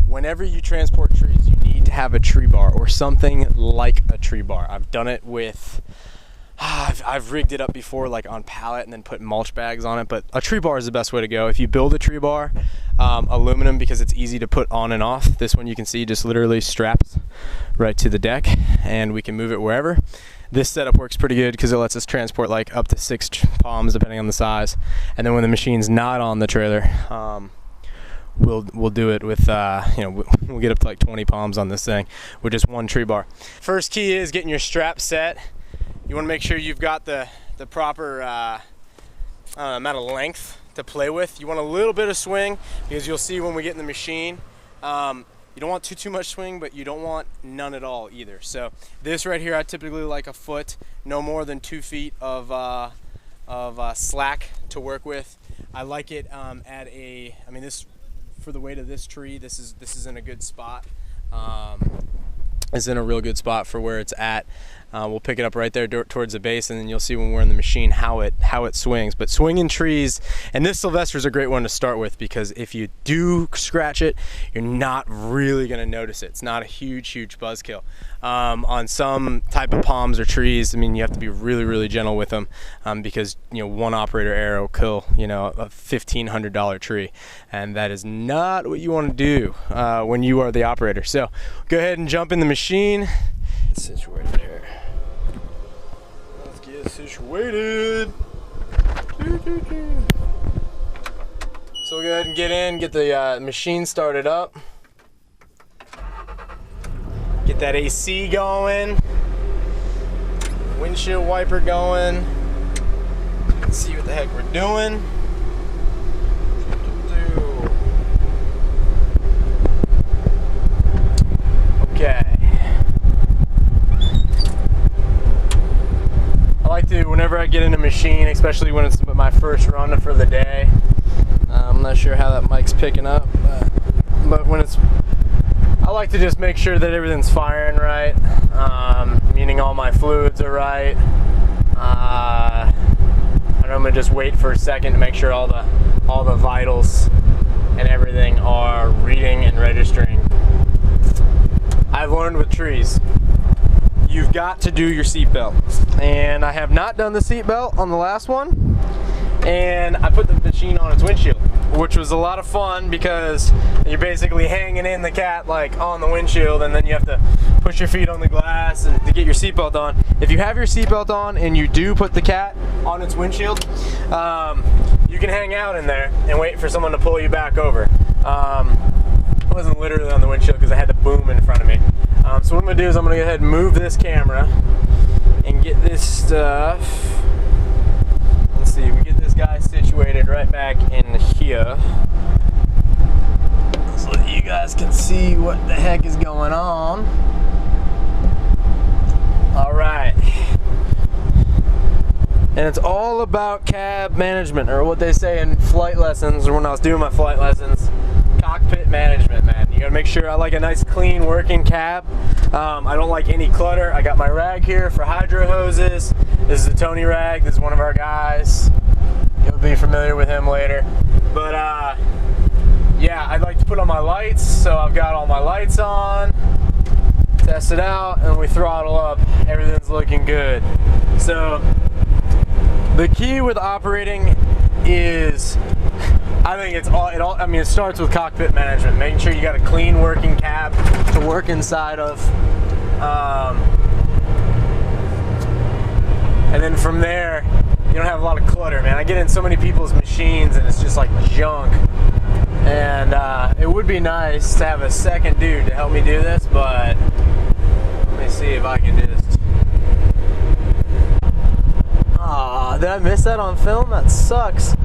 whenever you transport trees, you need to have a tree bar or something like a tree bar. I've done it with, I've rigged it up before, like on pallet and then put mulch bags on it, but a tree bar is the best way to go. If you build a tree bar, aluminum, because it's easy to put on and off. This one you can see just literally straps right to the deck, and we can move it wherever. This setup works pretty good because it lets us transport like up to 6 palms depending on the size, and then when the machine's not on the trailer, we'll do it with we'll get up to like 20 palms on this thing with just one tree bar. First key is getting your strap set. You want to make sure you've got the proper amount of length to play with. You want a little bit of swing because you'll see when we get in the machine, you don't want too much swing, but you don't want none at all either. So this right here, I typically like a foot, no more than 2 feet of slack to work with. I like it at a, this, for the weight of this tree, this is in a good spot. It's in a real good spot for where it's at. We'll pick it up right there towards the base, and then you'll see when we're in the machine how it swings. But swinging trees, and this Sylvester's a great one to start with, because if you do scratch it, you're not really going to notice it. It's not a huge buzzkill. On some type of palms or trees, you have to be really gentle with them, because one operator error will kill a $1,500 tree, and that is not what you want to do when you are the operator. So go ahead and jump in the machine. It's situated here. Let's get situated. So we'll go ahead and get in, get the machine started up. Get that AC going. Windshield wiper going. Let's see what the heck we're doing. Okay. I like to, whenever I get in a machine, especially when it's my first run for the day, I'm not sure how that mic's picking up, but when it's, I like to just make sure that everything's firing right, meaning all my fluids are right. I normally just wait for a second to make sure all the vitals and everything are reading and registering. I've learned with trees, you've got to do your seatbelt, and I have not done the seatbelt on the last one, and I put the machine on its windshield, which was a lot of fun because you're basically hanging in the cat like on the windshield, and then you have to push your feet on the glass and to get your seatbelt on. If you have your seatbelt on and you do put the cat on its windshield, you can hang out in there and wait for someone to pull you back over. I wasn't literally on the windshield because I had the boom in front of me. So what I'm going to do is I'm going to go ahead and move this camera and get this stuff. Let's see, we get this guy situated right back in here so that you guys can see what the heck is going on. Alright. And it's all about cab management, or what they say in flight lessons, or when I was doing my flight lessons, cockpit management, man. You gotta make sure I like a nice clean working cab. I don't like any clutter. I got my rag here for hydro hoses. This is a Tony rag. This is one of our guys. You'll be familiar with him later. But yeah, I'd like to put on my lights, so I've got all my lights on. Test it out, and we throttle up. Everything's looking good. So the key with operating is, I think it starts with cockpit management, making sure you got a clean working cab to work inside of. And then from there, you don't have a lot of clutter, man. I get in so many people's machines and it's just like junk. And it would be nice to have a second dude to help me do this, but let me see if I can do this. Aw, did I miss that on film? That sucks.